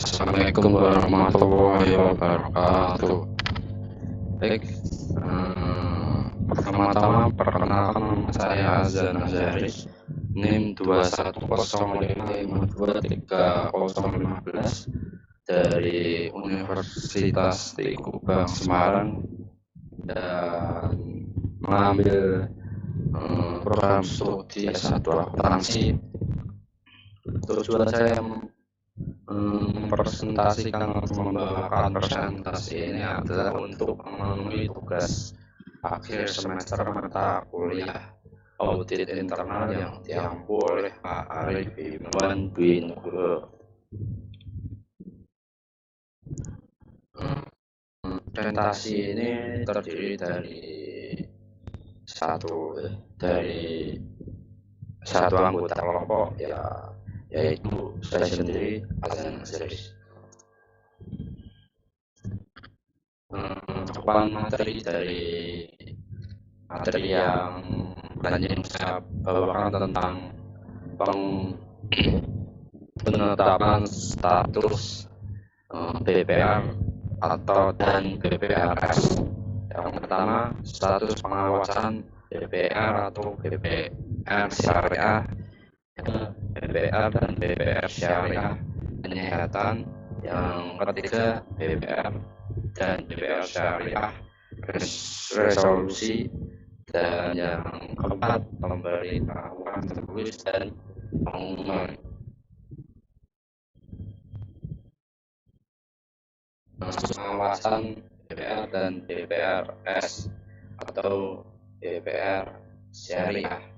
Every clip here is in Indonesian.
Assalamualaikum warahmatullahi wabarakatuh. Baik, pertama-tama perkenalkan nama saya Azan Azhari, NIM 21055230015 dari Universitas Tikubang Semarang dan mengambil program studi S1 akuntansi. Tujuan saya mempresentasikan atau membawakan presentasi ini adalah untuk memenuhi tugas akhir semester mata kuliah audit internal yang diampu oleh Pak Arif Iwan Dwi Nugroho. Presentasi ini terdiri dari satu anggota kelompok, yaitu saya sendiri, Azan Azhari. Materi yang saya bawakan tentang penetapan status BPR dan BPRS. Yang pertama, status pengawasan BPR atau BPR syariah, BPR dan BPR syariah penyihatan. Yang ketiga, BPR dan BPR syariah resolusi. Dan yang keempat, pemberitahuan tertulis dan pengumuman. Pengawasan BPR dan BPRS atau BPR syariah.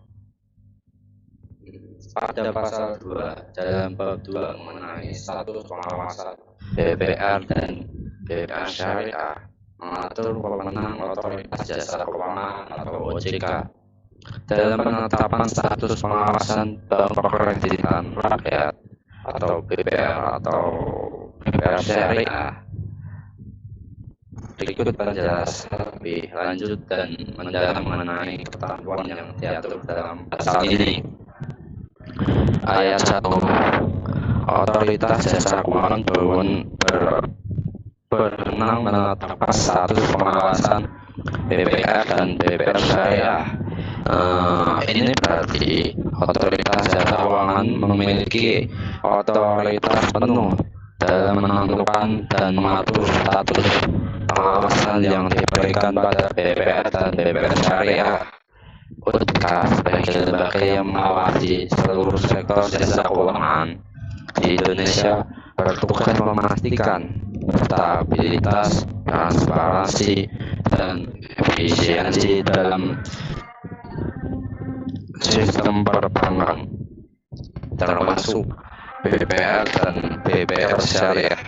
Pada pasal 2 dalam bab 2 mengenai status pengawasan BPR dan BPR syariah mengatur wewenang Otoritas Jasa Keuangan atau OJK dalam penetapan status pengawasan Bank Perkreditan Rakyat atau BPR atau BPR syariah. Berikut penjelasan lebih lanjut dan mendalam mengenai ketentuan yang diatur dalam pasal ini. Ayat 1. Otoritas Jasa Keuangan berwenang menetapkan status pengawasan BPR dan BPR syariah. Ini berarti Otoritas Jasa Keuangan memiliki otoritas penuh dalam menentukan dan mengatur status pengawasan yang diberikan pada BPR dan BPR syariah. OJK sebagai lembaga yang mengawasi seluruh sektor jasa keuangan di Indonesia bertugas memastikan stabilitas, transparansi, dan efisiensi dalam sistem perbankan, termasuk BPR dan BPR syariah.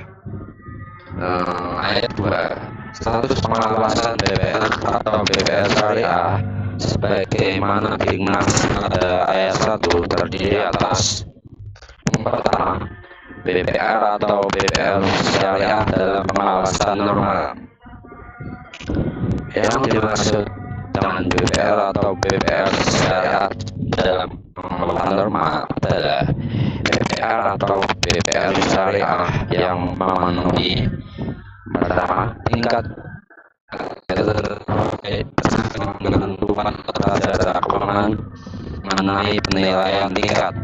Ayat 2. Status pengawasan BPR atau BPR syariah sebagaimana dimaksud pada ayat 1 terdiri atas: pertama, BPR atau BPR syariah dalam pengawasan normal. Yang dimaksud dengan BPR atau BPR syariah dalam pengawasan normal adalah BPR atau BPR syariah yang memenuhi: pertama, tingkat penentuan Otoritas Jasa Keuangan mengenai penilaian tingkat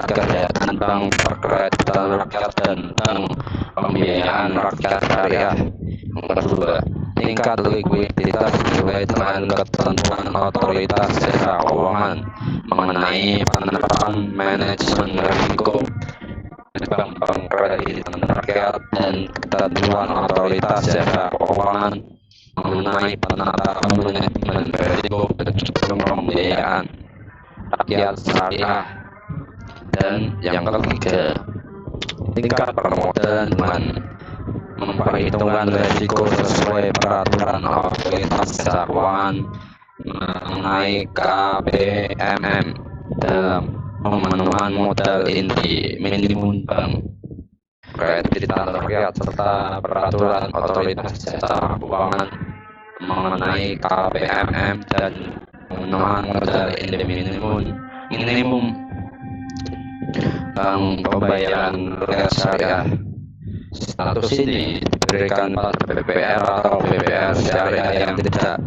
kejahatan Bank Perkreditan Rakyat dan Bank Pembiayaan Rakyat Syariah. Yang kedua, tingkat likuiditas sesuai dengan ketentuan Otoritas Jasa Keuangan mengenai penerapan manajemen risiko Bank Perkreditan Rakyat dan ketentuan Otoritas Jasa Keuangan mengenai penerapan manajemen risiko pembiayaan rakyat syariah. Dan yang ketiga, tingkat permodalan dengan memperhitungkan risiko sesuai peraturan Otoritas Jasa Keuangan mengenai KPMM dalam pemenuhan modal inti minimum Bank Perkreditan Rakyat serta peraturan Otoritas Jasa Keuangan mengenai KPMM dan pemenuhan modal inti minimum Bank Pembayaran Rakyat Syariah. Status ini diberikan pada BPR atau BPR syariah yang tidak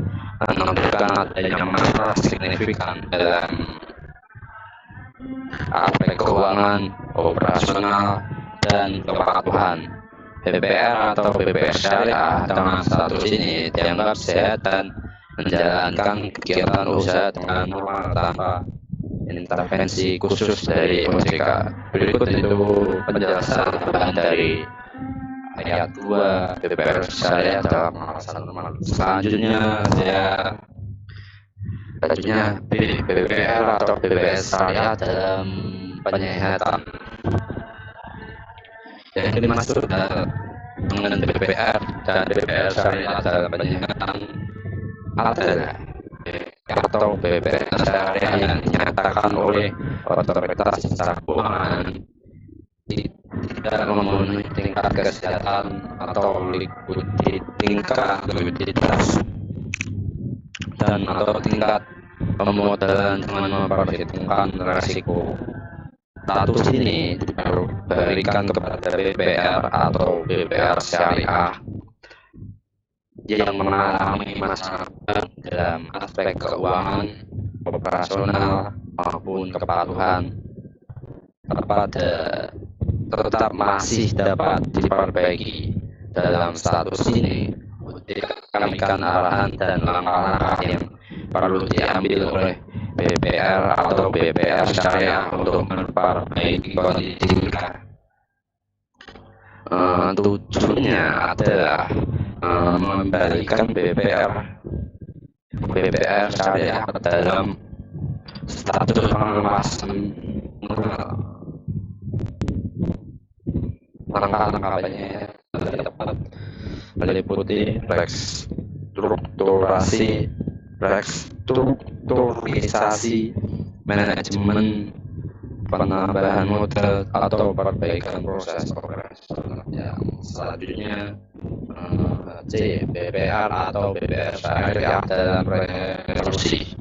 menunjukkan adanya masalah signifikan dalam aspek keuangan, operasional, dan kepatuhan. BPR atau BPR syariah dengan status ini dianggap sehat dan menjalankan kegiatan usaha dengan normal tanpa intervensi khusus dari OJK. Berikut itu penjelasan tambahan dari ayat 2 BPR syariah dalam pengawasan normal. Selanjutnya BPR atau BPR syariah dalam penyehatan. Yang dimaksud dengan BPR dan BPR syariah dalam penyehatan adalah atau BPR syariah yang dinyatakan oleh otoritas jasa keuangan tidak memenuhi tingkat kesehatan atau tingkat likuiditas dan atau tingkat pemodalan dengan memperhitungkan resiko. Status ini diberikan kepada BPR atau BPR syariah yang mengalami masalah dalam aspek keuangan, operasional maupun kepatuhan tetap masih dapat diperbaiki. Dalam status ini diberikan arahan dan langkah-langkah yang perlu diambil oleh BPR atau BPR syariah untuk memperbaiki kondisi mereka. Tujuannya adalah membalikan BPR syariah ke dalam status pengawasan moral. Langkah-langkahnya dapat meliputi restrukturisasi, manajemen, penambahan modal atau perbaikan proses operasional. Yang selanjutnya BPR atau BPR syariah dalam resolusi.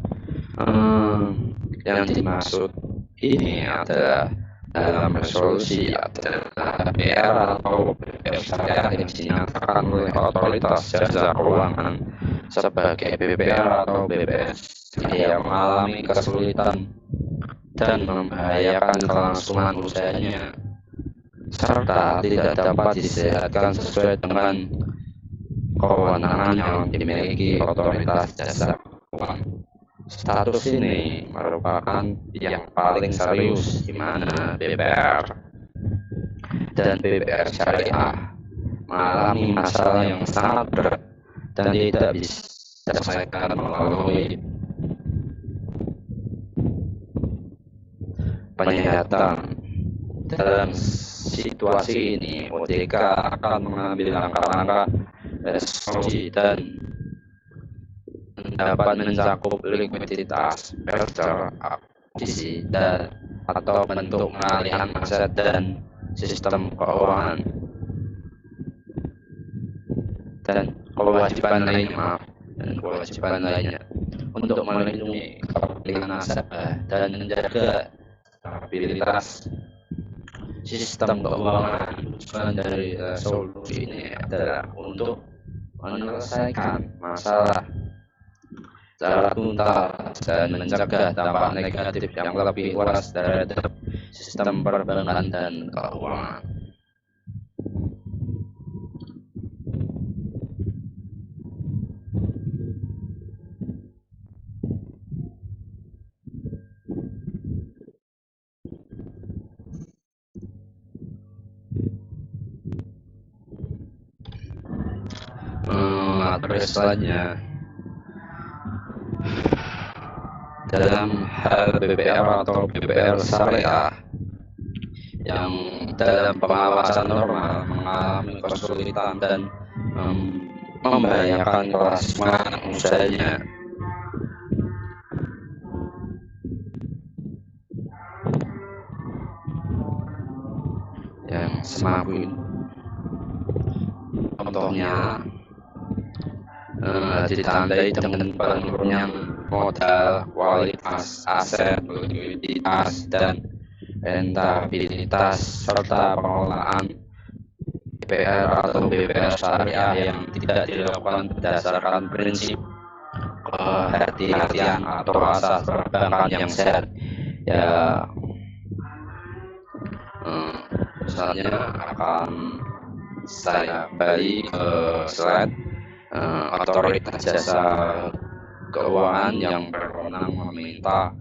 Yang dimaksud ini adalah dalam resolusi adalah BPR atau BPR syariah yang dinyatakan oleh otoritas jasa keuangan sebagai BPR atau BPR yang mengalami kesulitan dan membahayakan kelangsungan usahanya serta tidak dapat disehatkan sesuai dengan kewenangan yang dimiliki otoritas jasa keuangan. Status ini merupakan yang paling serius di mana BPR dan BPR syariah mengalami masalah yang sangat berat dan tidak bisa diselesaikan melalui penyehatan. Dalam situasi ini, OJK akan mengambil langkah-langkah resolusi dan dapat mencakup likuiditas, merger, akuisisi, dan atau bentuk pengalihan aset dan sistem keuangan dan kewajiban lainnya untuk melindungi kepentingan nasabah dan menjaga stabilitas sistem keuangan. Tujuan dari resolusi ini adalah untuk menyelesaikan masalah secara tuntas dan mencegah dampak negatif yang lebih luas terhadap sistem perbankan dan keuangan. Selanjutnya dalam hal BPR atau BPR syariah yang dalam pengawasan normal mengalami kesulitan dan membahayakan kelangsungan usahanya. Yang semakin contohnya ditandai dengan penurunnya modal, kualitas aset, likuiditas, dan rentabilitas, serta pengelolaan BPR atau BPR syariah yang tidak dilakukan berdasarkan prinsip kehati-hatian atau asas perbankan yang sehat. Ya, misalnya akan saya kembali ke slide. Otoritas jasa keuangan yang berwenang meminta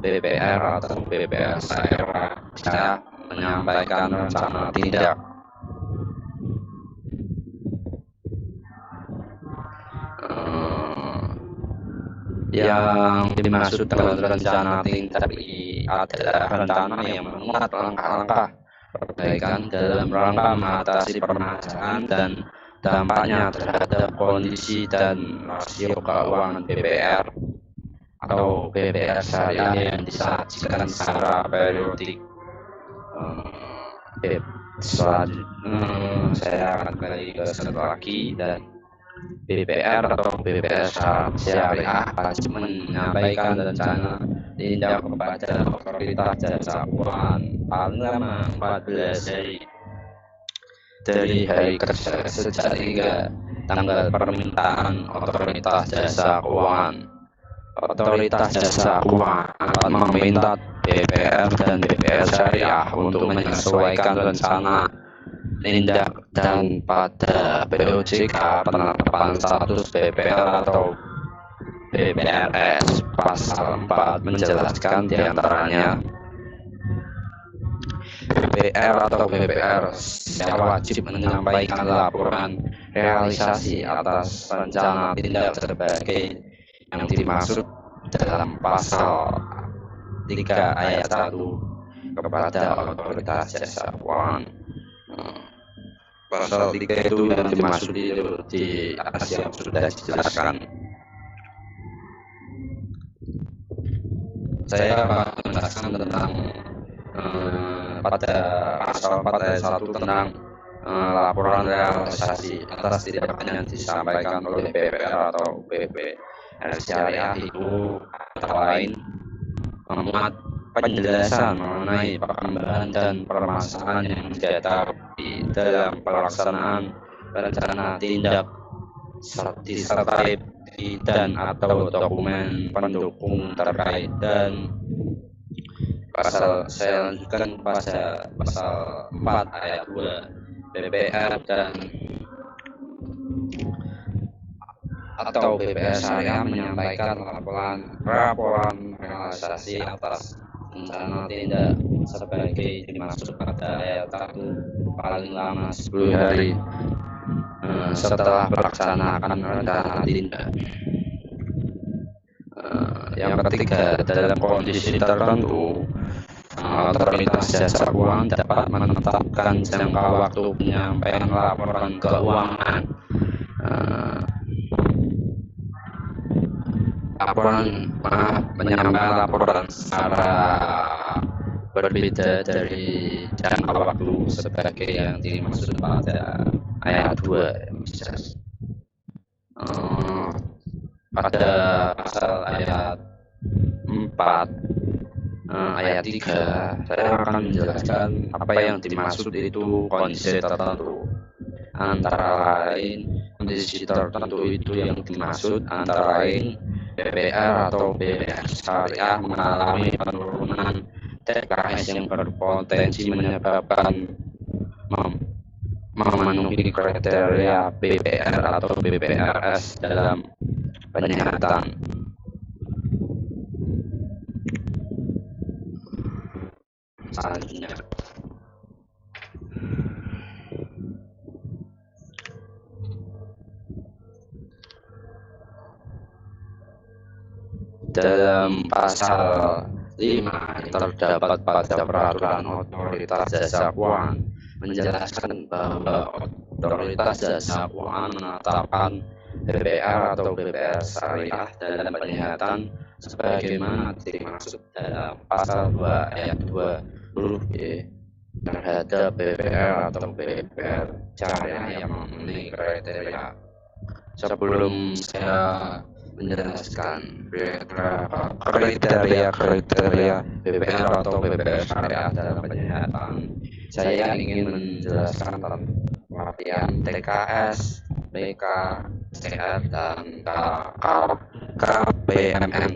BPR atau BPR saya menyampaikan rencana tindak yang dimaksud dengan rencana tindak adalah rencana yang memuat langkah-langkah perbaikan dalam rangka mengatasi permasalahan dan dampaknya terhadap kondisi dan rasio keuangan BPR atau BPR syariah yang disajikan secara periodik. Selanjutnya saya akan kembali ke slide lagi, dan BPR atau BPR syariah wajib menyampaikan rencana tindak kepada otoritas jasa keuangan paling lama 14 hari dari hari kerja sejak hingga tanggal permintaan otoritas jasa keuangan. Otoritas jasa keuangan meminta BPR dan BPR syariah untuk menyesuaikan rencana tindak dan pada POJK penetapan status BPR atau BPRS pasal 4 menjelaskan diantaranya BPR atau BPR wajib menyampaikan laporan realisasi atas rencana tindak sebagai yang dimaksud dalam pasal 3 ayat 1 kepada otoritas jasa keuangan. Pasal 3 itu yang dimaksud di atas yang sudah dijelaskan. Saya akan menjelaskan tentang pada pasal 4 ayat 1 tentang laporan realisasi atas tindakan yang disampaikan oleh BPR atau BPR syariah itu antara lain memuat penjelasan mengenai perkembangan dan permasalahan yang dihadapi dalam pelaksanaan rencana tindak, disertai dan atau dokumen pendukung terkait. Dan saya lanjutkan pada pasal 4 ayat 2 BPR dan atau BPR syariah menyampaikan laporan realisasi atas rencana tindak sebagai dimaksud pada ayat 1 paling lama 10 hari setelah melaksanakan rencana tindak. Yang ketiga, dalam kondisi tertentu otoritas jasa keuangan dapat menetapkan jangka waktu penyampaian laporan keuangan. Menyampaikan laporan secara berbeda dari jangka waktu sebagai yang dimaksud pada ayat 2. Pada pasal ayat 4 ayat 3 saya akan menjelaskan apa yang dimaksud itu kondisi tertentu. Antara lain kondisi tertentu itu yang dimaksud antara lain BPR atau BPR syariah mengalami penurunan TKS yang berpotensi menyebabkan memenuhi kriteria BPR atau BPRS dalam penyihatan. Selanjutnya, dalam pasal 5 terdapat pada peraturan otoritas jasa keuangan menjelaskan bahwa otoritas jasa keuangan menetapkan BPR atau BPR syariah dalam penyihatan sebagaimana dimaksud dalam pasal 2 ayat 2 huruf B terhadap BPR atau BPR syariah yang memenuhi kriteria. Sebelum saya menjelaskan beberapa kriteria BPR atau BPR syariah dalam penyihatan. Saya ingin menjelaskan tentang pengertian TKS, BK, CR, dan KPMN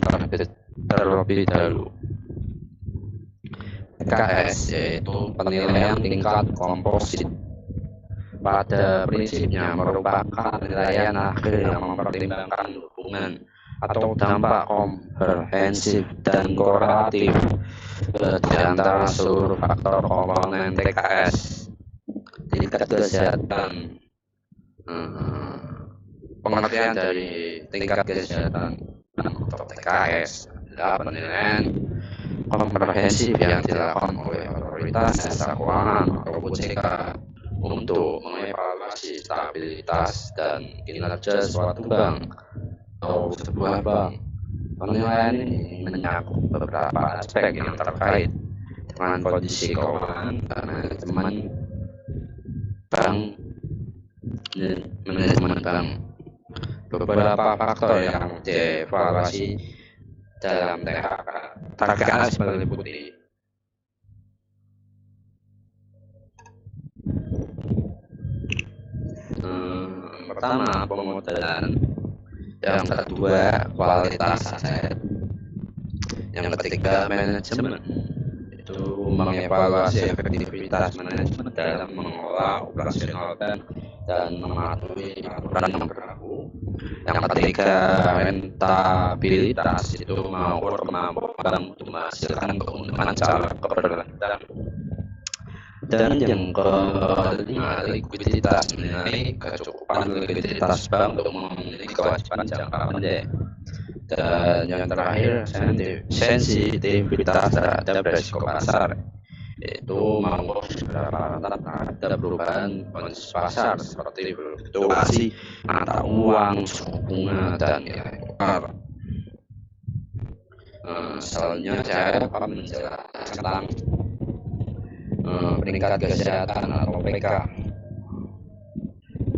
terlebih dahulu. TKS yaitu penilaian tingkat komposit. Pada prinsipnya merupakan penilaian akhir yang mempertimbangkan hubungan atau dampak komprehensif dan korelatif di antara seluruh faktor komponen TKS. Tingkat kesehatan. Pengertian dari tingkat kesehatan atau TKS adalah penilaian komprehensif yang dilakukan oleh otoritas jasa keuangan atau OJK untuk mengevaluasi stabilitas dan kinerja suatu bank atau sebuah bank. Penilaian ini mencakup beberapa aspek yang terkait dengan kondisi keuangan dan manajemen bank. Beberapa faktor yang dievaluasi dalam TKS meliputi pertama, pemodalan. Yang kedua, kualitas aset. Yang ketiga, manajemen. Itu mengevaluasi efektivitas manajemen dalam mengelola operasional bank dan mematuhi aturan yang berlaku. Yang ketiga, rentabilitas. Itu mengukur kemampuan bank untuk menghasilkan keuntungan secara keberlanjutan. Dan yang kelima, likuiditas, menilai kecukupan likuiditas bank untuk memenuhi kewajiban jangka pendek. Dan yang terakhir, sensitivitas terhadap risiko pasar, yaitu mengukur seberapa rentan terhadap perubahan kondisi pasar seperti fluktuasi mata uang, suku bunga, dan nilai tukar. Selanjutnya saya akan menjelaskan tentang peringkat kesehatan atau PK.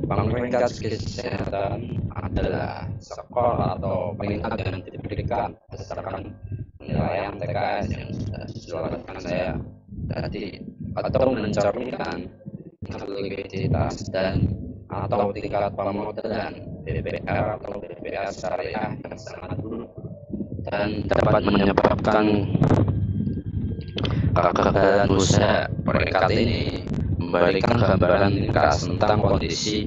Peringkat kesehatan adalah skor atau peringkat yang diberikan berdasarkan penilaian TKS yang sudah dijelaskan saya tadi, atau mencerminkan likuiditas dan atau tingkat pemodalan BPR atau BPR syariah yang sangat buruk dan dapat menyebabkan kegagalan usaha. Peringkat ini memberikan gambaran ringkas tentang kondisi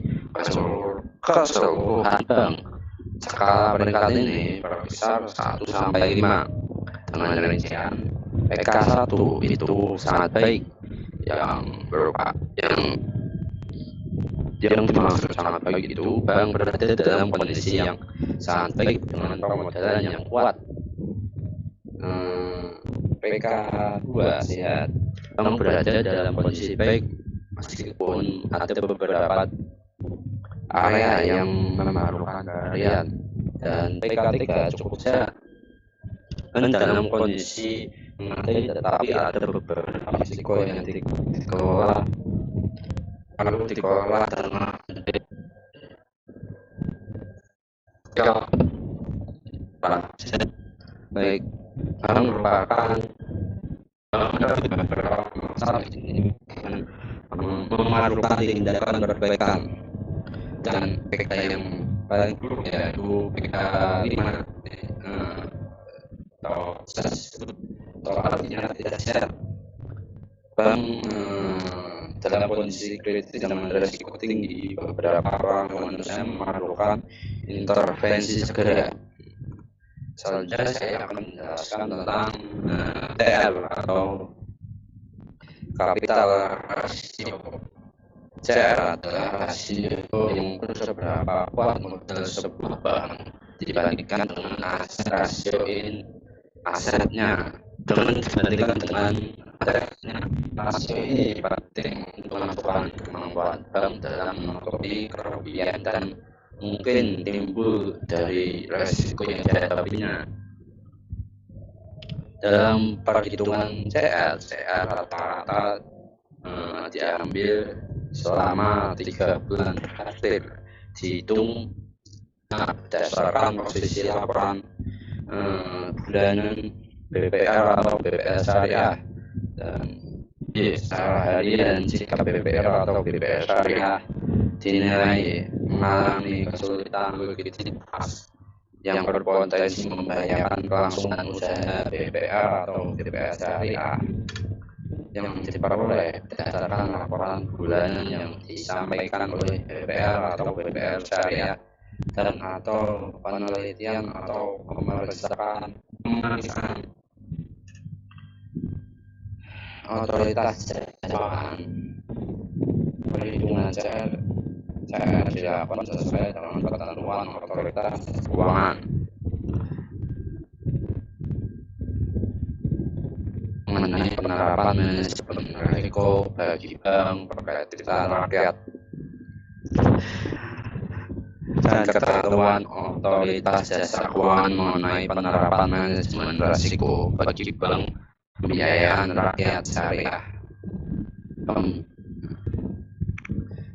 keseluruhan bank. Skala peringkat ini berkisar 1 sampai 5 dengan rincian PK1 itu sangat baik, yang dimaksud sangat baik itu bank berada dalam kondisi yang sangat baik dengan pemodalan yang kuat. PK2 sehat, bank berada dalam kondisi baik meskipun ada beberapa area yang memerlukan varian. Dan PK3 cukup sehat dan dalam kondisi memadai, tetapi ada beberapa risiko yang perlu dikelola dengan baik. Bank merupakan beberapa masalah ini memerlukan tindakan perbaikan, dan PK yang paling buruk yaitu PK5 atau artinya tidak sehat. Bank dalam kondisi kritis dengan risiko tinggi, beberapa orang manusia memerlukan intervensi segera. Selanjutnya saya akan menjelaskan tentang TR atau capital ratio. CR adalah rasio yang mengukur seberapa kuat modal sebuah bank dibandingkan dengan rasio asetnya. Dengan dibandingkan dengan asetnya, rasio ini penting untuk menentukan kemampuan bank dalam menutupi kerugian dan mungkin timbul dari resiko yang dihadapinya. Dalam perhitungan CR rata-rata diambil selama 3 bulan terakhir, dihitung Nah, berdasarkan posisi laporan bulanan BPR atau BPR syariah dan secara harian jika BPR atau BPR syariah dinilai mengalami kesulitan likuiditas yang berpotensi membahayakan kelangsungan usaha BPR atau BPR syariah yang diperoleh berdasarkan laporan bulanan yang disampaikan oleh BPR atau BPR syariah dan atau penelitian atau pemeriksaan otoritas jasa keuangan. Perhitungan CR dilakukan sesuai dengan ketentuan otoritas jasa keuangan mengenai penerapan manajemen risiko bagi bank berkreditan rakyat dan ketentuan otoritas jasa keuangan mengenai penerapan manajemen risiko bagi bank pembiayaan rakyat syariah.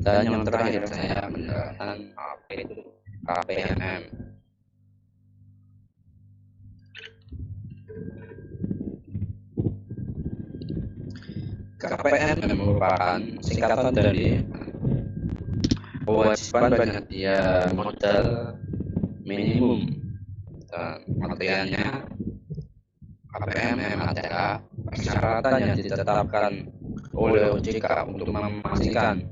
Dan yang terakhir saya menjelaskan apa itu KPMM. KPMM merupakan singkatan dari kewajiban penyedia modal minimum, dan pengertiannya KPMM adalah persyaratan yang ditetapkan oleh OJK untuk memastikan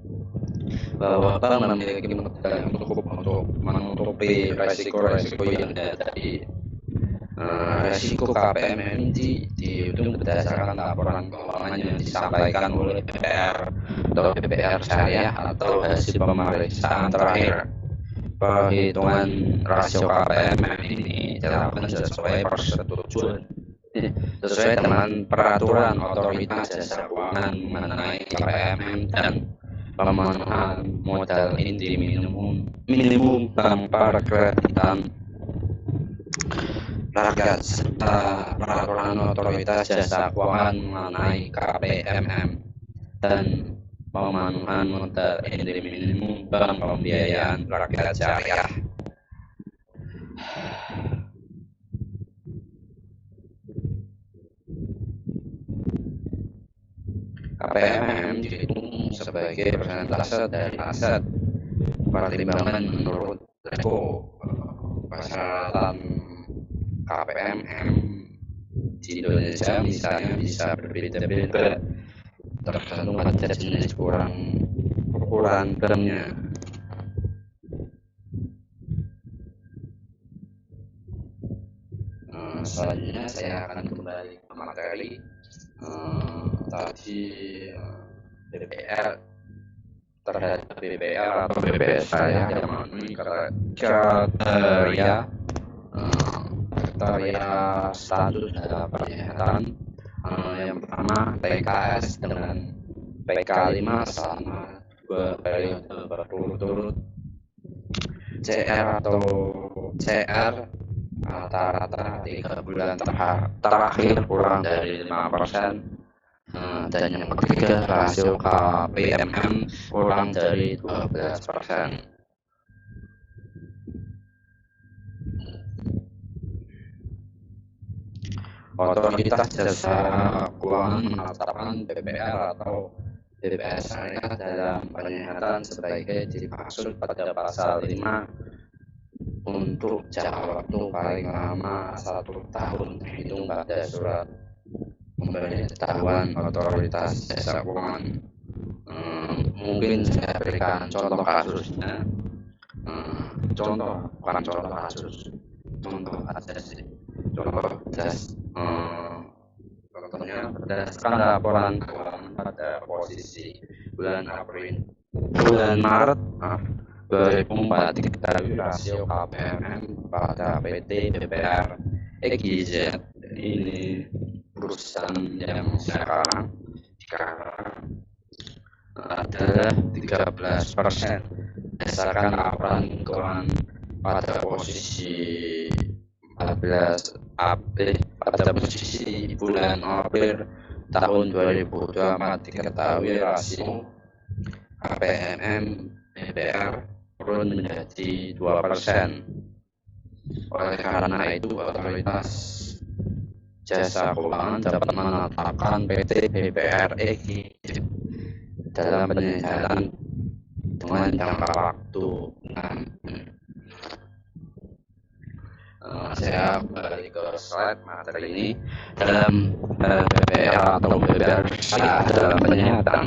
bahwa bank memiliki modal yang cukup untuk menutupi resiko-resiko yang dihadapi. Resiko KPMM dihitung berdasarkan laporan keuangan yang disampaikan oleh BPR atau BPR syariah atau hasil pemeriksaan terakhir. Perhitungan rasio KPMM ini dilakukan sesuai persetujuan sesuai dengan peraturan otoritas jasa keuangan mengenai KPMM dan pemenuhan modal inti minimum bank perkreditan rakyat serta peraturan otoritas jasa keuangan mengenai KPMM dan pemenuhan modal inti minimum bank pembiayaan rakyat syariah. KPMM dihitung sebagai persentase dari aset. Pertimbangan menurut risiko persyaratan KPMM di Indonesia misalnya bisa berbeda-beda tergantung pada jenis ukuran banknya. Selanjutnya saya akan kembali ke materi tadi BPR terhadap BPR atau BPR saya yang memenuhi kriteria status penyihatan. Yang pertama PKS dengan PK5 selama 2 periode berturut-turut, CR atau CR rata-rata 3 bulan terakhir kurang dari 5%, dan yang ketiga rasio KPMM kurang dari 12%. Otoritas jasa keuangan menetapkan BPR atau BPR syariah dalam penyihatan sebagai dimaksud pada pasal 5 untuk jangka waktu paling lama 1 tahun terhitung pada surat pemberitahuan otoritas jasa keuangan. Mungkin saya berikan contoh kasusnya, contoh aja sih. Contohnya berdasarkan laporan keuangan pada posisi bulan Maret 2004 diketahui rasio KPMM pada PT BPR EGZ ini perusahaan yang sekarang adalah 13%. Berdasarkan laporan keuangan pada posisi 14 pada posisi bulan April tahun 2024 diketahui rasio KPMM BPR turun menjadi 2%. Oleh karena itu, otoritas jasa keuangan dapat menetapkan PT BPRI dalam penyelesaian dengan jangka waktu. Saya kembali ke slide materi ini. Dalam BPR atau BPR syariah dalam penyihatan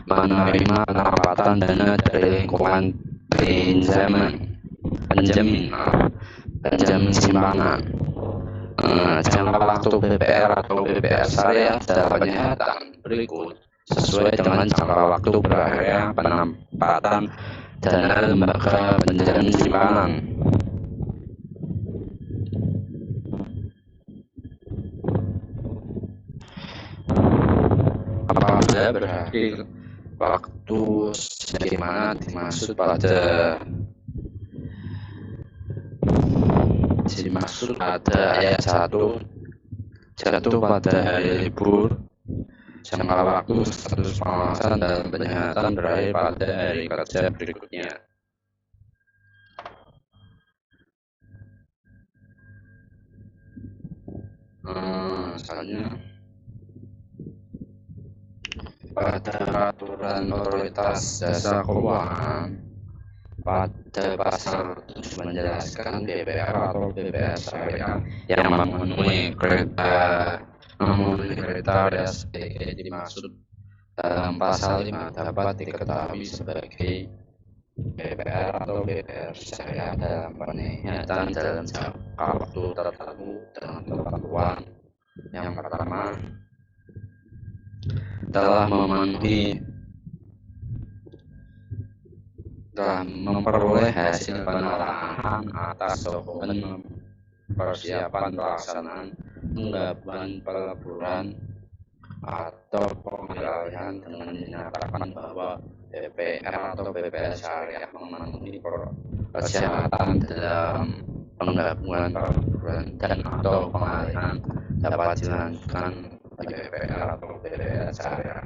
menerima pendapatan dana dari lingkungan penjamin simpanan. Jangka waktu BPR atau BPR syariah dalam penyihatan berikut sesuai dengan jangka waktu berakhirnya penempatan dana lembaga penjamin simpanan. Apabila berakhir waktu sebagaimana dimaksud pada ayat 1 jatuh pada hari libur, jangka waktu status pengawasan dan penyihatan berakhir pada hari kerja berikutnya. Misalnya pada peraturan otoritas jasa keuangan pada pasal 7 menjelaskan BPR atau BPR syariah yang memenuhi kriteria sebagai dimaksud dalam pasal 5 dapat diketahui sebagai BPR atau BPR syariah dalam penyihatan dalam jangka waktu tertentu dengan ketentuan. Yang pertama, telah memperoleh hasil penelaahan atas dokumen persiapan pelaksanaan penggabungan peleburan atau pengalihan dengan dinyatakan bahwa BPR atau BPR syariah memenuhi persyaratan dalam penggabungan peleburan dan atau pengalihan dapat dilanjutkan bagi BPR atau BPR syariah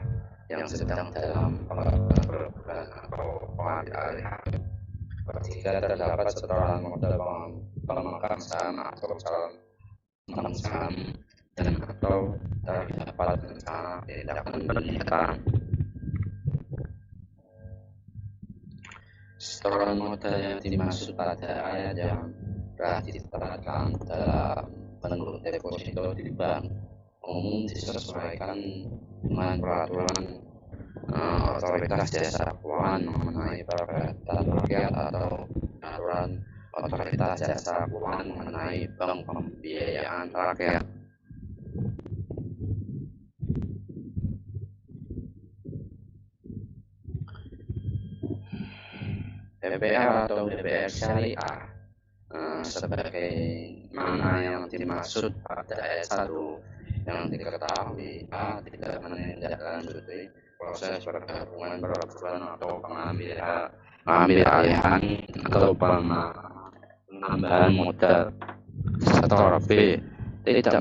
yang sedang dalam peleburan atau pengalihan. Ketika terdapat setoran modal pemegang saham atau calon pemegang saham dan atau terdapat rencana tindakan penyihatan. Setoran modal yang dimaksud pada ayat yang telah ditetapkan dalam bentuk deposito di bank umum disesuaikan dengan peraturan otoritas jasa keuangan mengenai perbankan rakyat atau peraturan otoritas jasa keuangan mengenai bank pembiayaan rakyat. BPR atau BPR syariah sebagai mana yang dimaksud pada ayat 1 yang diketahui A. Tidak menindaklanjuti proses pergabungan peleburan atau pengambil-alihan atau penambahan modal. Setor B. Tidak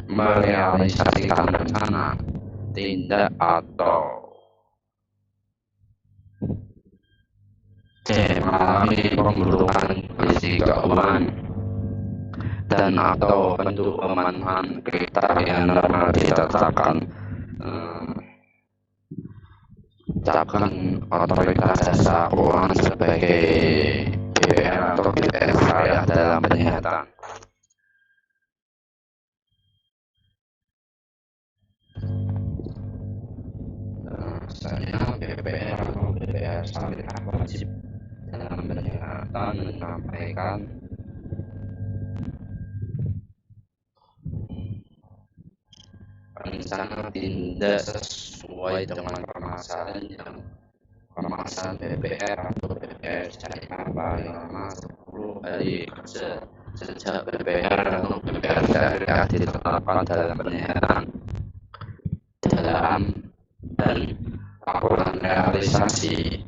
merealisasikan rencana, tindak atau C. Mengalami pemburukan kondisi keuangan dan atau bentuk pemenuhan kriteria normal ditetapkan otoritas jasa keuangan sebagai BPR atau BPR syariah dalam penyihatan. Misalnya BPR atau BPR syariah wajib dalam penyihatan menyampaikan rencana tindak sesuai dengan permasalahan BPR atau BPR syariah paling lama 10 hari kerja sejak BPR atau BPR syariah ditetapkan dalam penyihatan dan laporan realisasi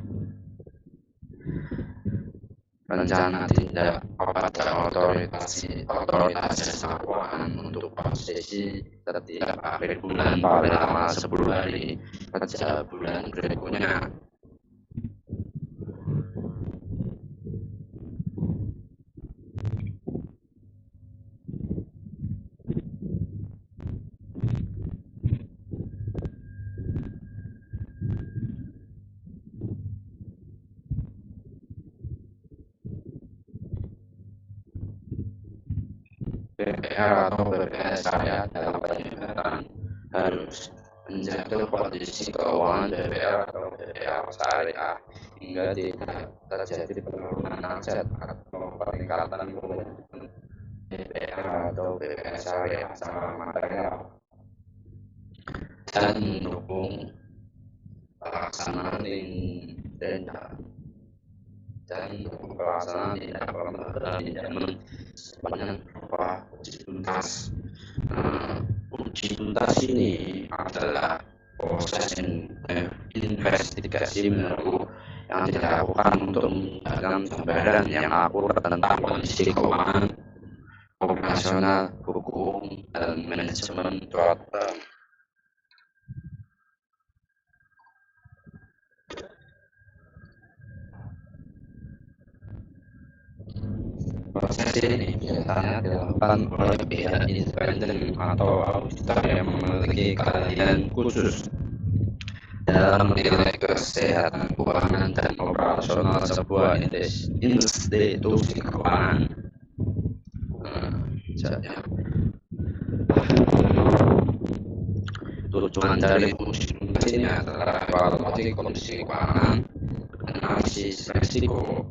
rencana tindak pada otoritas jasa keuangan untuk posisi setiap akhir bulan paling lama 10 hari kerja bulan berikutnya. BPR atau BPR syariah dalam penyihatan harus menjaga kondisi keuangan BPR atau BPR syariah hingga tidak terjadi penurunan aset atau peningkatan keuntungan BPR atau BPR syariah secara material dan mendukung pelaksanaan tindak pelanggaran pinjaman sepanjang berupa uji tuntas. Uji tuntas ini adalah proses investigasi menyeluruh yang dilakukan untuk menjaga gambaran yang akurat tentang kondisi keuangan, operasional, hukum, dan manajemen suatu bank. Proses ini biasanya dilakukan oleh pihak independen atau auditor yang memiliki keahlian khusus dalam menilai kesehatan keuangan dan operasional sebuah institusi keuangan. Tujuan dari uji tuntas ini adalah evaluasi kondisi keuangan, analisis risiko,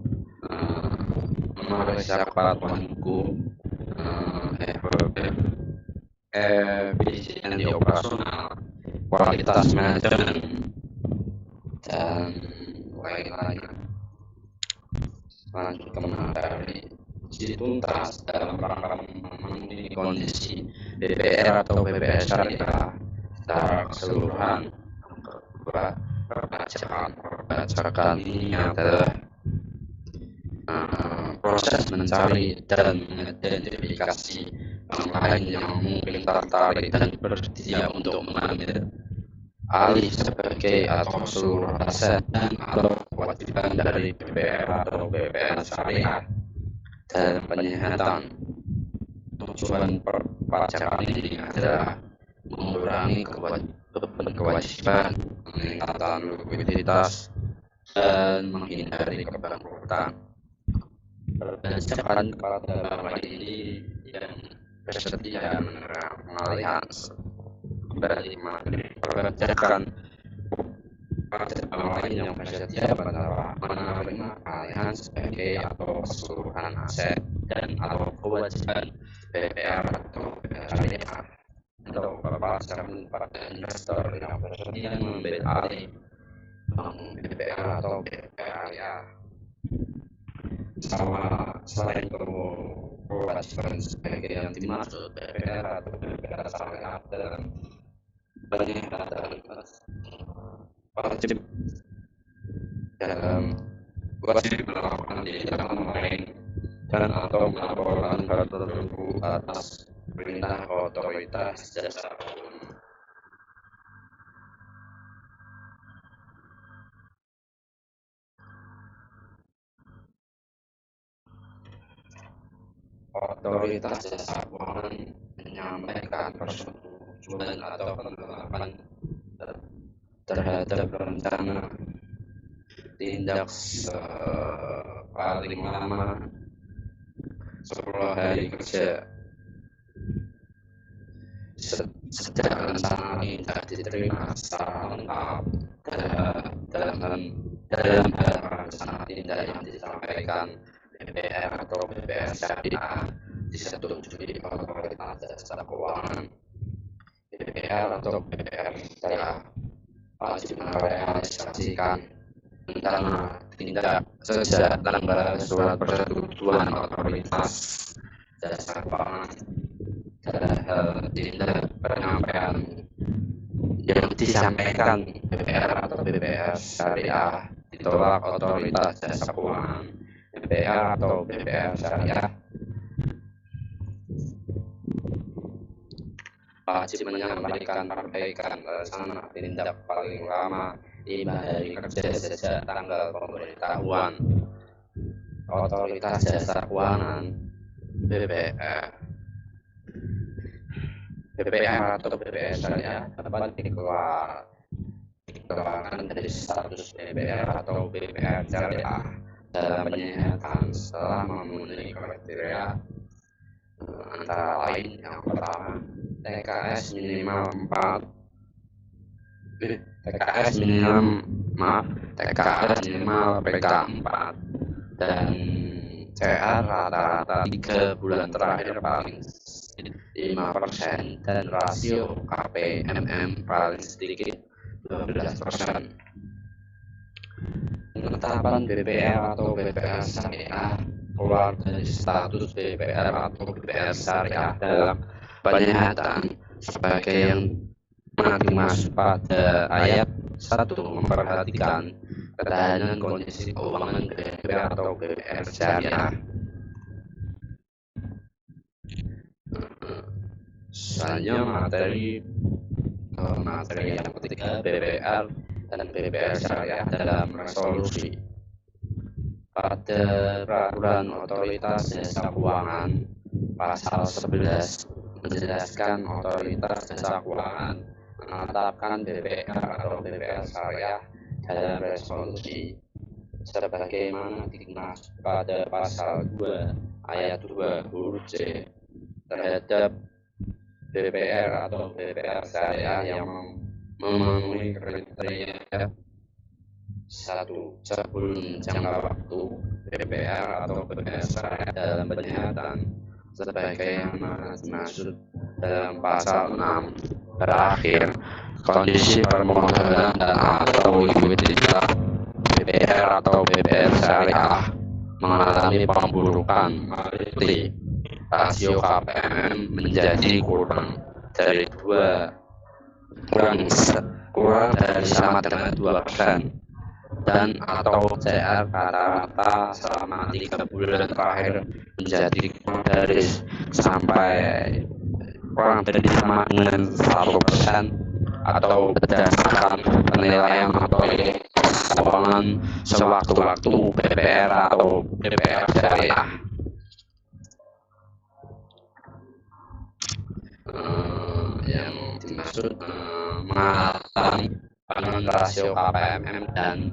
memeriksa kepatuhan hukum, efisiensi operasional, kualitas manajemen, dan lain-lain. Lanjut ke materi uji tuntas dalam rangka memenuhi kondisi BPR atau BPR syariah secara keseluruhan. Perpajakan ini adalah proses mencari dan mengidentifikasi bank lain yang mungkin tertarik dan bersedia untuk mengambil alih sebagai atau seluruh aset dan atau kewajiban dari BPR atau BPR syariah dalam penyihatan. Tujuan perpajakan ini adalah mengurangi kewajiban, meningkatkan likuiditas, dan menghindari kebangkrutan. Perpajakan kepada bank ini yang bersedia mengalihkan kembali perpajakan pada bank lain yang bersedia menerima alihan sebagai atau keseluruhan aset dan atau kewajiban BPR atau BPR syariah atau perpajakan pada investor yang bersedia mengambil alih bank BPR atau BPR syariah. Selain kewajiban sebagai yang dimaksud BPR atau BPR syariah dalam penyihatan wajib melakukan tindakan lain dan atau melaporkan hal tertentu atas perintah otoritas jasa keuangan. Otoritas jasa keuangan menyampaikan persetujuan atau penolakan terhadap rencana tindak paling lama 10 hari kerja sejak rencana tindak diterima secara lengkap dalam hal rencana tindak yang disampaikan BPR atau BPR syariah disetujui oleh otoritas jasa keuangan. BPR atau BPR syariah wajib merealisasikan rencana tindak sejak tanggal surat persetujuan otoritas jasa keuangan. Dalam hal tindak penyampaian yang disampaikan BPR atau BPR syariah ditolak otoritas jasa keuangan, BPR atau BPR syariah wajib menyampaikan perbaikan rencana tindak paling lama 5 hari kerja sejak tanggal pemberitahuan otoritas jasa keuangan. BPR atau BPR syariah dapat dikeluarkan dari status BPR atau BPR syariah dalam penyihatan setelah memenuhi kriteria antara lain yang pertama TKS minimal 4 TKS minimal PK 4 dan CR rata-rata 3 bulan terakhir paling 5% dan rasio KPMM paling sedikit 12%. Penetapan BPR atau BPR syariah keluar dari status BPR atau BPR syariah dalam penyihatan sebagai yang dimaksud pada ayat 1 memperhatikan ketahanan kondisi keuangan BPR atau BPR syariah. Selanjutnya materi yang ketiga, BPR dan BPR syariah dalam resolusi. Pada peraturan otoritas jasa keuangan pasal 11 menjelaskan otoritas jasa keuangan menetapkan BPR atau BPR syariah dalam resolusi sebagaimana dimaksud pada pasal 2 ayat 2 huruf C terhadap BPR atau BPR syariah yang memenuhi kriteria 1. Sebelum jangka waktu BPR atau BPR syariah dalam penyihatan sebagaimana dimaksud dalam pasal 6 berakhir kondisi permodalan dan atau likuiditas BPR atau BPR syariah mengalami pemburukan meliputi rasio KPMM menjadi kurang dari sama dengan 2% dan atau CR rata-rata selama 3 bulan terakhir menjadi kurang dari sama dengan 1% atau berdasarkan penilaian otoritas keuangan sewaktu-waktu BPR atau BPR syariah. Yang dimaksud mengalami penurunan rasio KPMM dan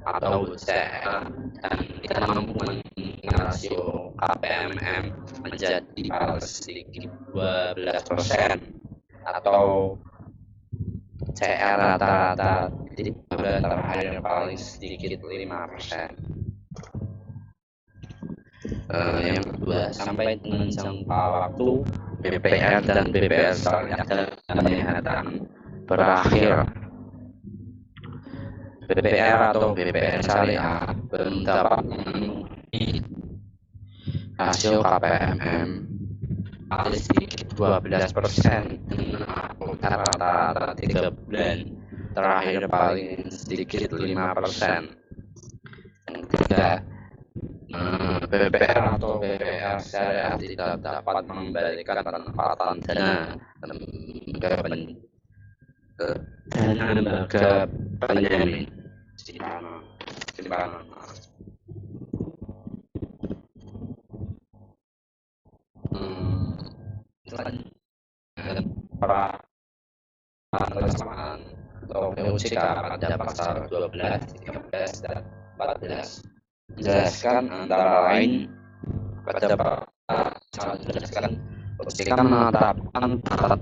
atau CR dan tidak mampu meningkatkan rasio KPMM menjadi paling sedikit 12% atau CR rata-rata di bulan terakhir paling sedikit 5%. Yang kedua, sampai dengan jangka waktu BPR dan BPR syariah dalam penyihatan berakhir. BPR atau BPR syariah belum dapat memenuhi rasio KPMM paling sedikit 12% dengan rata-rata 3 bulan terakhir paling sedikit 5%. Yang ketiga, BPR atau BPR syariah tidak dapat mengembalikan penempatan dana lembaga penjamin simpanan. Persamaan atau POJK pada pasal 12, 13, dan 14 menjelaskan antara lain pada pasal menjelaskan OJK menetapkan tata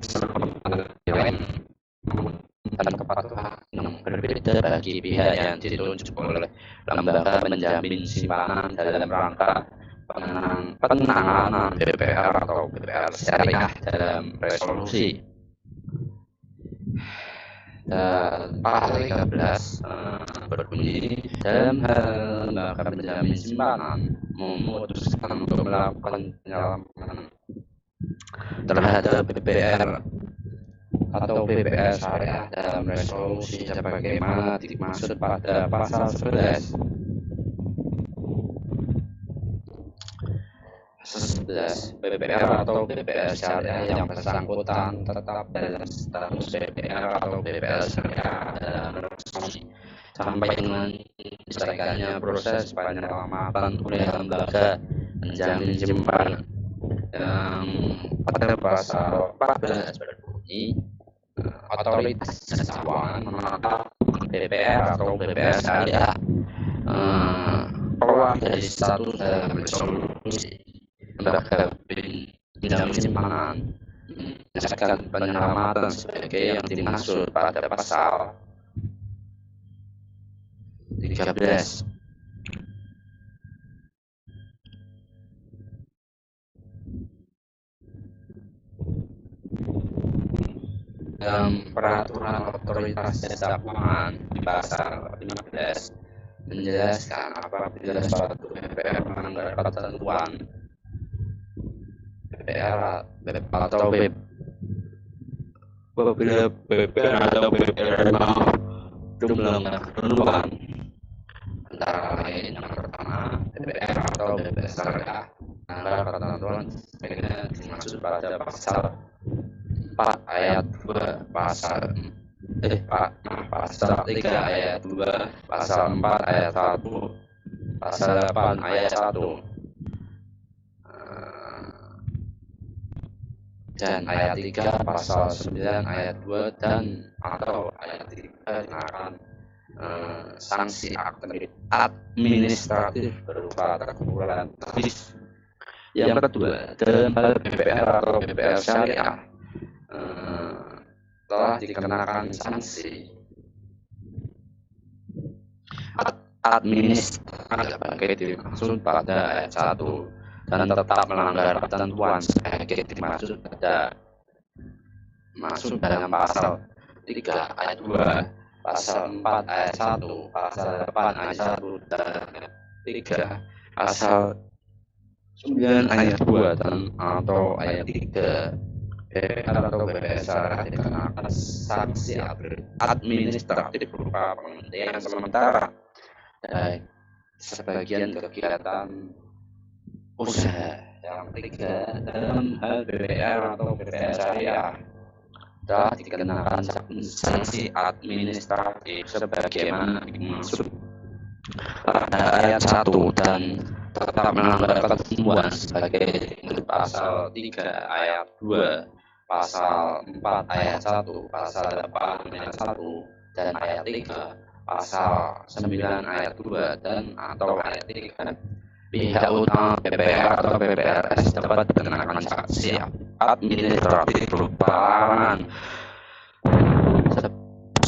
lain dan kepatuhan yang berbeda bagi pihak yang ditunjuk oleh lembaga penjamin simpanan dalam rangka penanganan BPR atau BPR syariah dalam resolusi. Dan pasal 13 berbunyi dalam hal lembaga penjamin simpanan memutuskan untuk melakukan penyelaman terhadap BPR atau BPR syariah dalam resolusi sebagaimana dimaksud pada pasal 11. 11. BPR atau BPR syariah yang bersangkutan tetap dalam status BPR atau BPR syariah dalam resolusi sampai dengan diselesaikannya proses penyelamatan oleh lembaga penjamin simpanan yang pada pasal 14 berbunyi otoritas jasa keuangan menetapkan BPR atau BPR syariah keluar dari status dalam resolusi lembaga menjamin simpanan, menjaga penyelamatan sebagai yang dimaksud pada pasal 13. Dalam peraturan otoritas jasa keuangan di pasal 15 menjelaskan apabila suatu BPR melanggar ketentuan BPR atau apabila BPR atau BPR melanggar ketentuan antara lain yang pertama BPR atau BPR syariah melanggar ketentuan sebagaimana dimaksud pada pasal 4 ayat 2 pasal 3 ayat 2 pasal 4 ayat 1 pasal 8 ayat 1 dan ayat 3 pasal 9 ayat 2 dan atau ayat 3 dengan sanksi administratif berupa teguran. Yang kedua, dalam hal BPR atau BPR syariah telah dikenakan sanksi administratif sebagai dimaksud pada ayat 1 dan tetap melanggar ketentuan sebagai dimaksud dalam pasal 3 ayat 2, pasal 4 ayat 1, pasal 8 ayat 1 dan 3, pasal 9 ayat 2 dan atau ayat 3. BPR atau BPR syariah dikenakan sanksi administratif berupa penghentian sementara sebagian kegiatan usaha. Yang ketiga, dalam hal BPR atau BPR syariah telah dikenakan sanksi administratif sebagaimana dimaksud pada ayat 1 dan tetap melanggar ketentuan sebagai pasal 3 ayat 2, pasal 4 ayat 1, pasal 8 ayat 1 dan ayat 3, pasal 9 ayat 2 dan atau ayat 3. Pihak utama BPR atau BPRS dapat dikenakan sanksi administratif berupa larangan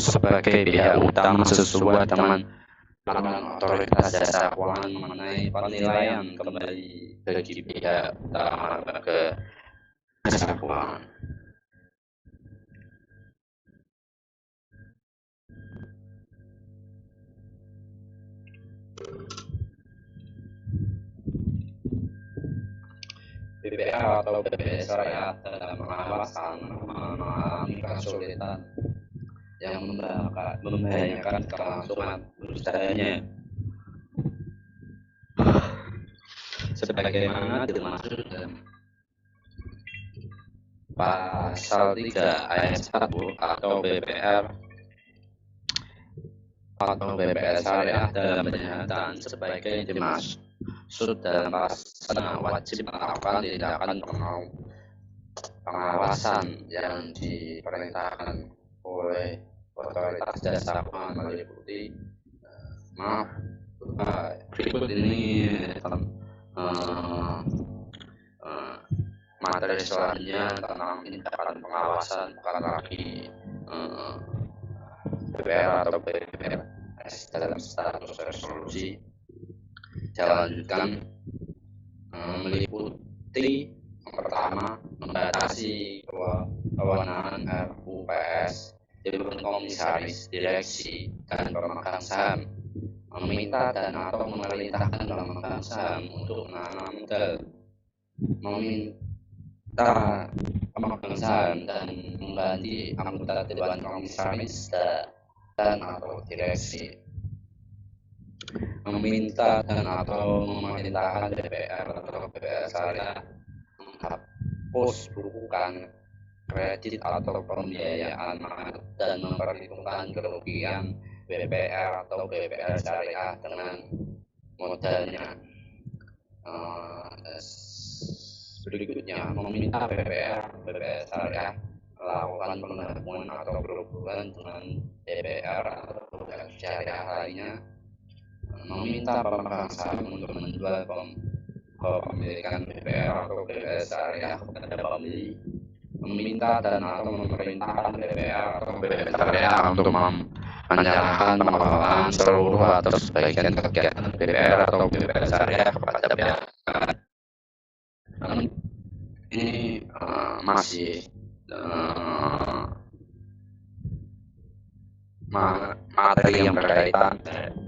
sebagai pihak utama sesuai dengan peraturan otoritas jasa keuangan mengenai penilaian kembali bagi pihak utama lembaga jasa keuangan. BPR atau BPR syariah dalam pengawasan mengalami kesulitan yang membahayakan kelangsungan usahanya sebagaimana dimaksud dalam pasal 3 ayat 1 atau BPR syariah dalam penyihatan sebagai dimaksud dalam pasal wajib melakukan tindakan pengawasan yang diperintahkan oleh otoritas jasa keuangan meliputi berikut ini materi selanjutnya tentang tindakan pengawasan bukan lagi BPR atau BPRS dalam status resolusi. Saya lanjutkan meliputi yang pertama membatasi kewenangan RUPS Dewan Komisaris Direksi dan pemegang saham meminta dan atau memerintahkan pemegang saham untuk menanam modal, meminta pemegang saham dan mengganti anggota Dewan Komisaris dan atau direksi, meminta dan atau memerintahkan BPR atau BPR syariah menghapus bukukan kredit atau pembiayaan dan memperhitungkan kerugian BPR atau BPR syariah dengan modalnya. Berikutnya, meminta BPR syariah melakukan penggabungan atau berhubungan dengan BPR atau BPR syariah lainnya, meminta pemegang saham untuk menjual kepemilikan BPR atau BPR syariah kepada pembeli, meminta dan atau memerintahkan BPR atau BPR syariah untuk menyerahkan pengelolaan seluruh atau sebagian kegiatan BPR atau BPR syariah kepada pihak. Namun ini masih materi yang berkaitan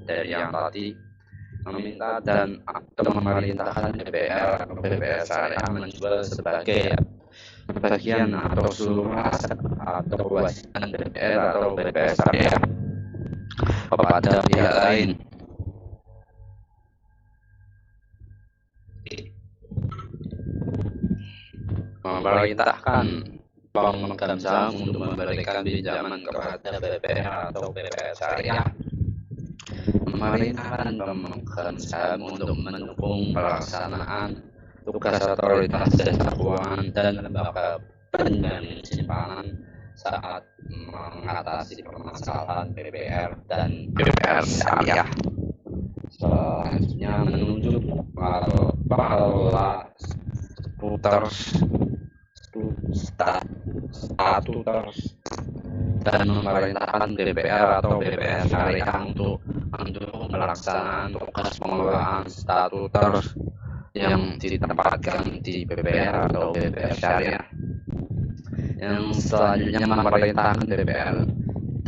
dari yang tadi, meminta dan atau memerintahkan BPR atau BPR syariah menjual sebagai bagian atau seluruh aset atau kewajiban BPR atau BPR syariah kepada pihak lain. Memerintahkan pemegang saham untuk memberikan pinjaman kepada BPR atau BPR syariah, memerintahkan pemegang saham untuk mendukung pelaksanaan tugas otoritas jasa keuangan dan lembaga penjamin simpanan saat mengatasi permasalahan BPR dan BPR syariah. Selanjutnya menunjuk pengelola statuters dan memerintahkan BPR atau BPR syariah untuk mendukung pelaksanaan tugas pengelolaan statuters yang ditempatkan di BPR atau BPR syariah. Yang selanjutnya memerintahkan BPR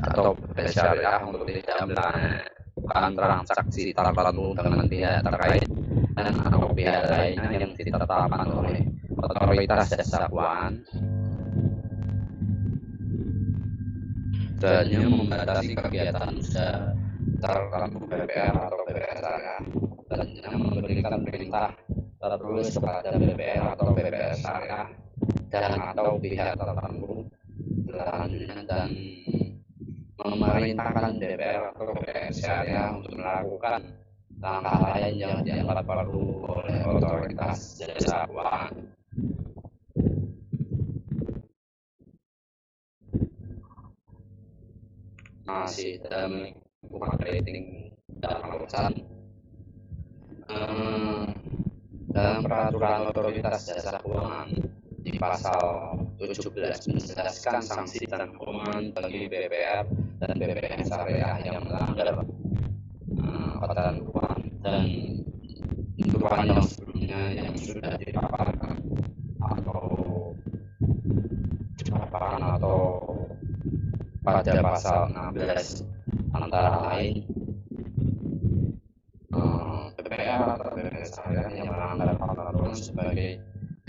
atau BPR syariah untuk tidak melakukan transaksi tertentu dengan pihak terkait dan atau pihak lainnya yang ditetapkan oleh otoritas jasa keuangan, dan membatasi kegiatan usaha tertentu BPR atau BPR syariah, dan memberikan perintah tertulis kepada BPR atau BPR syariah dan atau pihak tertentu selanjutnya, dan memerintahkan BPR atau BPR syariah untuk melakukan langkah lain yang dianggap perlu oleh otoritas jasa keuangan. Masih dalam lingkungan rating dan pengawasan, dalam peraturan otoritas jasa keuangan di pasal 17 menjelaskan sanksi dan hukuman bagi BPR dan BPR syariah yang melanggar ketentuan dan tentuan yang sebelumnya yang sudah dipaparkan atau pada pasal 16, antara lain BPR atau BPR syariah yang melanggar ketentuan sebagai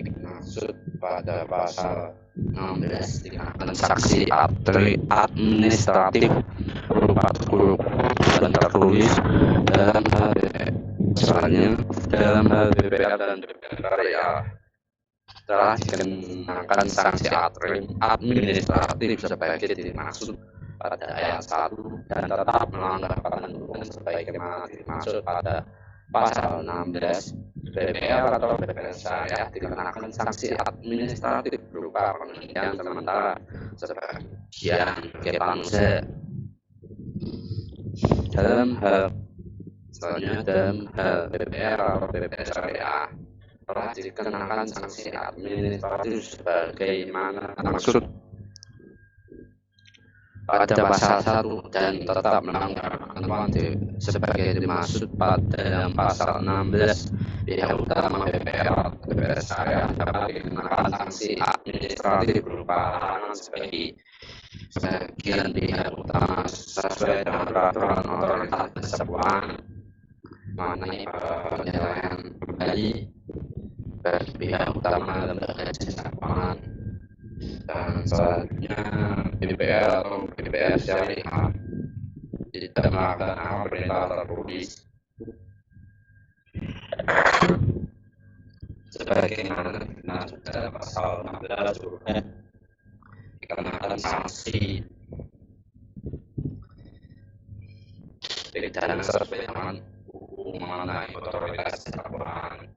dimaksud pada pasal 16 dikenakan sanksi administratif berupa dan tertulis dalam hal misalnya dalam hal BPR dan BPR syariah telah dikenakan sanksi administratif sebagai dimaksud pada ayat 1 dan tetap melanggar ketentuan sebagaimana dimaksud pada pasal 16. BPR atau BPR syariah dikenakan sanksi administratif berupa penghentian sementara sebagian kegiatan usaha. Dalam hal BPR atau BPR syariah telah dikenakan sanksi administratif sebagaimana maksud pada pasal 1 dan tetap melanggar ketentuan sebagai dimaksud dalam pasal 16. Pihak utama BPR atau BPR syariah dapat dikenakan sanksi administratif berupa larangan sebagian pihak utama sesuai dengan peraturan otoritas jasa keuangan mengenai penyelesaian kembali bagi pihak utama lembaga jasa keuangan. Dan selanjutnya BPR atau BPR syariah tidak melaksanakan perintah tertulis sebagaimana dimaksud dalam pasal 16 huruf F, dikenakan sanksi pidana sesuai dengan hukum mengenai otoritas jasa keuangan.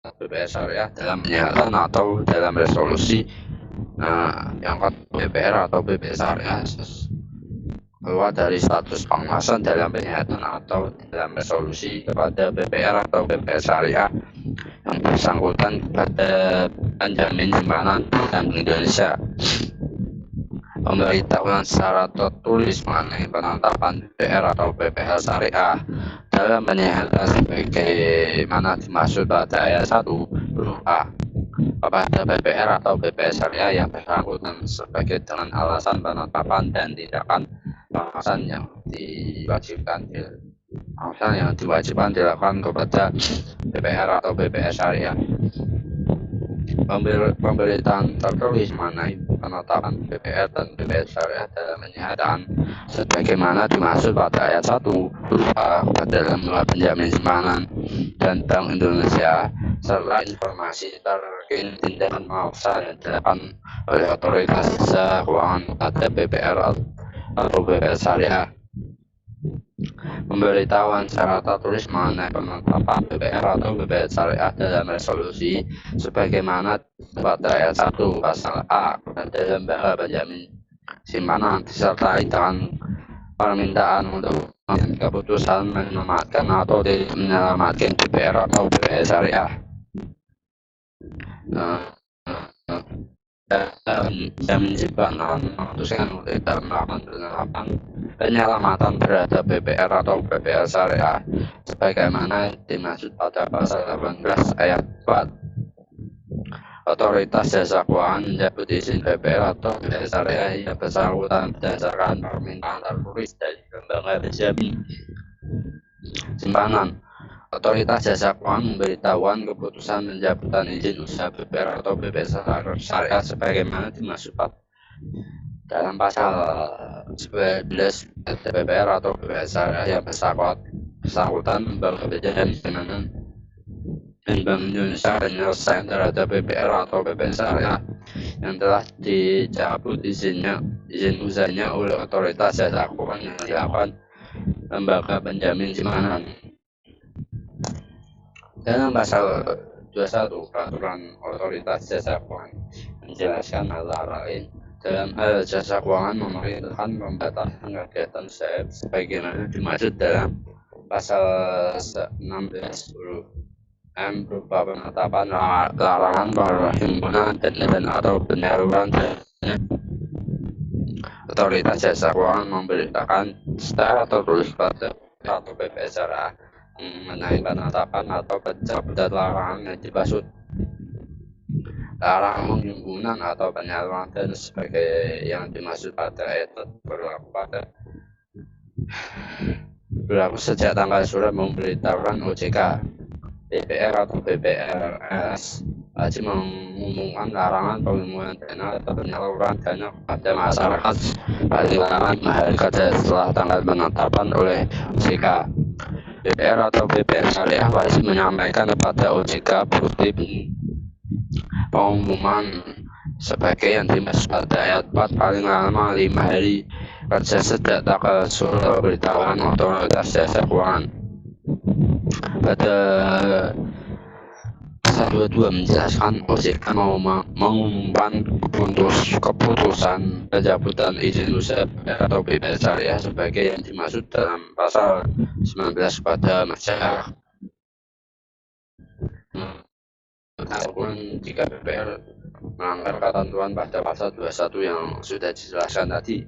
DPR syariah dalam penyihatan atau dalam resolusi. Yang kedua, DPR atau BPS syariah keluar dari status pengawasan dalam penyihatan atau dalam resolusi kepada BPR atau BPS syariah yang bersangkutan kepada penjamin simpanan Bank Indonesia. Pemberitahuan secara tertulis mengenai penetapan BPR atau BPS syariah dalam penyihatan sebagaimana dimaksud pada ayat 1 huruf A kepada BPR atau BPS syariah yang bersangkutan sebagai dengan alasan penetapan dan tindakan pengawasan yang diwajibkan dilakukan kepada BPR atau BPS syariah. Pemberitaan tertulis mengenai penetapan BPR dan BPS syariah dalam penyihatan sebagaimana dimaksud pada ayat 1 huruf A dalam lembaga penjamin simpanan dan Bank Indonesia, serta informasi terkait tindakan pengawasan yang dilakukan oleh otoritas jasa keuangan pada BPR atau BPS syariah. Pemberitahuan secara tertulis mengenai penetapan BPR atau BPS syariah dalam resolusi sebagaimana pada ayat 1 pasal A pada lembaga penjamin simpanan disertai dengan permintaan untuk keputusan menyelamatkan atau tidak menyelamatkan BPR atau BPS syariah. Penjamin simpanan memutuskan untuk tidak melakukan penyelamatan terhadap BPR atau BPS syariah sebagaimana dimaksud pada pasal 18 ayat 4. Otoritas jasa keuangan mencabut izin BPR atau BPS syariah yang bersangkutan berdasarkan permintaan tertulis dari lembaga penjamin simpanan. Otoritas jasa keuangan memberitahukan keputusan pencabutan izin usaha BPR atau BPS syariah sebagaimana dimaksud dalam pasal 11 BPR atau BPS syariah yang bersangkutan lembaga penjamin simpanan dan Bank Indonesia penyelesaian terhadap BPR atau BPS syariah yang telah dicabut izin usahanya oleh otoritas jasa keuangan yang dilakukan lembaga penjamin simpanan. Dalam pasal 21 peraturan otoritas jasa keuangan menjelaskan hal lain. Dalam hal jasa keuangan memerintahkan pembatasan kegiatan usaha sebagaimana dimaksud dalam pasal 16 huruf M berupa penetapan larangan perhimpunan dan atau penyaluran dana. Otoritas jasa keuangan memberitakan secara tertulis pada atau BPS syariah mengenai penetapan atau pencabutan larangan yang dimaksud. Larangan penghimpunan atau penyaluran dana sebagai yang dimaksud pada ayat berlaku sejak tanggal surat memberitahukan OJK. BPR atau BPRS wajib mengumumkan larangan penghimpunan dana atau penyaluran dana kepada masyarakat paling lama 5 hari kerja setelah tanggal penetapan oleh OJK. BPR atau BPS syariah wajib menyampaikan kepada OJK bukti pengumuman sebagai yang dimaksud pada ayat 4 paling lama 5 hari kerja sejak tanggal surat pemberitahuan otoritas jasa keuangan. Pada pasal 22 menjelaskan OJK mau mengumumkan keputusan pencabutan izin usaha atau BPS syariah sebagai yang dimaksud dalam pasal 19 pada masyarakat. Ataupun jika BPR melanggar ketentuan pada pasal 21 yang sudah dijelaskan tadi.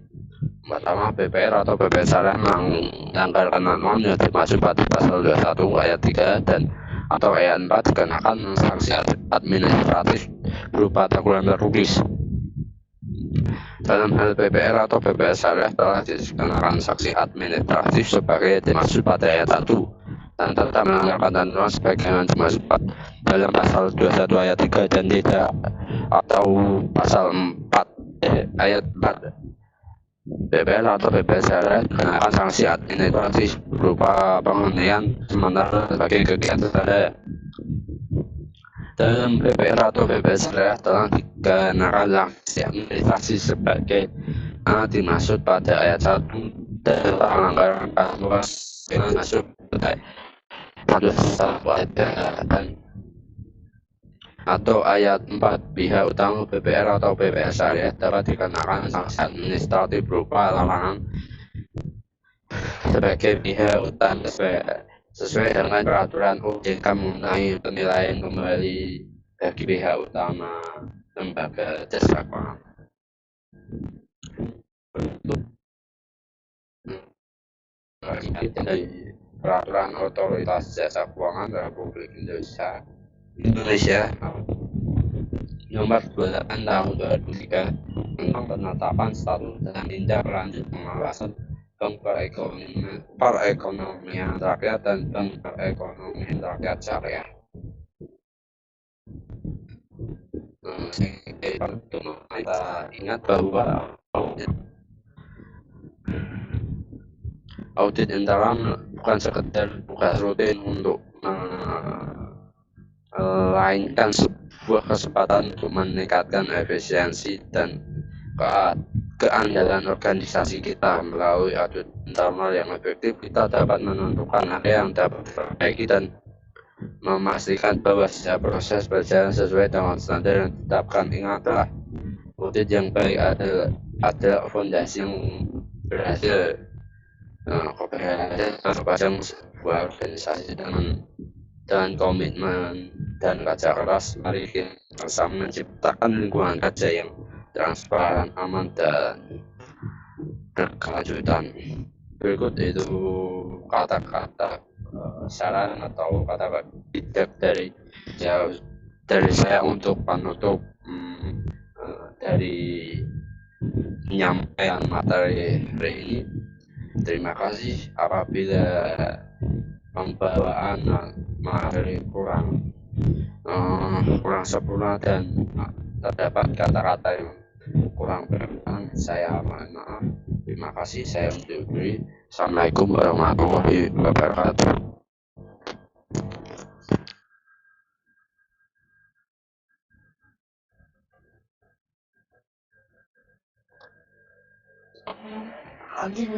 Pertama, BPR atau BPS syariah melanggar ketentuan yang dimaksud pada pasal 21 ayat 3 dan atau ayat 4 dikenakan sanksi administratif berupa teguran tertulis. Dalam hal BPR atau BPS syariah telah dikenakan sanksi administratif sebagai dimaksud pada ayat 1 dan tetap melanggar ketentuan sebagaimana dimaksud dalam pasal 21 ayat 3 dan tidak atau pasal 4 ayat 4. BPR atau BPS syariah dikenakan sanksi administratif berupa penghentian sementara sebagai kegiatan sadaya. Dalam BPR atau BPS syariah telah dikenakan sanksi administrasi sebagai dimaksud pada ayat 1 dan pelanggaran ketentuan dimaksud pada pasal 1 ayat dan atau ayat 4, pihak utama BPR atau BPR syariah dapat dikenakan sanksi administratif berupa larangan sebagai pihak utama sesuai dengan peraturan OJK mengenai penilaian kembali bagi pihak utama lembaga jasa keuangan. Dari peraturan otoritas jasa keuangan Republik Indonesia nomor 28 tahun 2003 tentang penetapan status dan tindak lanjut pengawasan Bank Perekonomian Rakyat dan Bank Perekonomian Rakyat Syariah. Kita ingat bahwa audit internal bukan sekedar tugas rutin untuk melainkan sebuah kesempatan untuk meningkatkan efisiensi dan keandalan organisasi kita. Melalui audit internal yang efektif, kita dapat menentukan area yang dapat diperbaiki dan memastikan bahwa setiap proses berjalan sesuai dengan standar yang ditetapkan. Ingatlah, audit yang baik adalah fondasi yang berhasil kepada sebuah organisasi dengan komitmen dan kerja keras. Mari kita bersama menciptakan lingkungan kerja yang transparan, aman, dan berkelanjutan. Berikut itu kata-kata saran atau kata bijak dari saya untuk penutup dari penyampaian materi hari ini. Terima kasih apabila pembawaan materi kurang sempurna dan terdapat kata-kata yang kurang berkenan, saya mohon maaf. Terima kasih, saya undur diri. Assalamualaikum warahmatullahi wabarakatuh. Anjing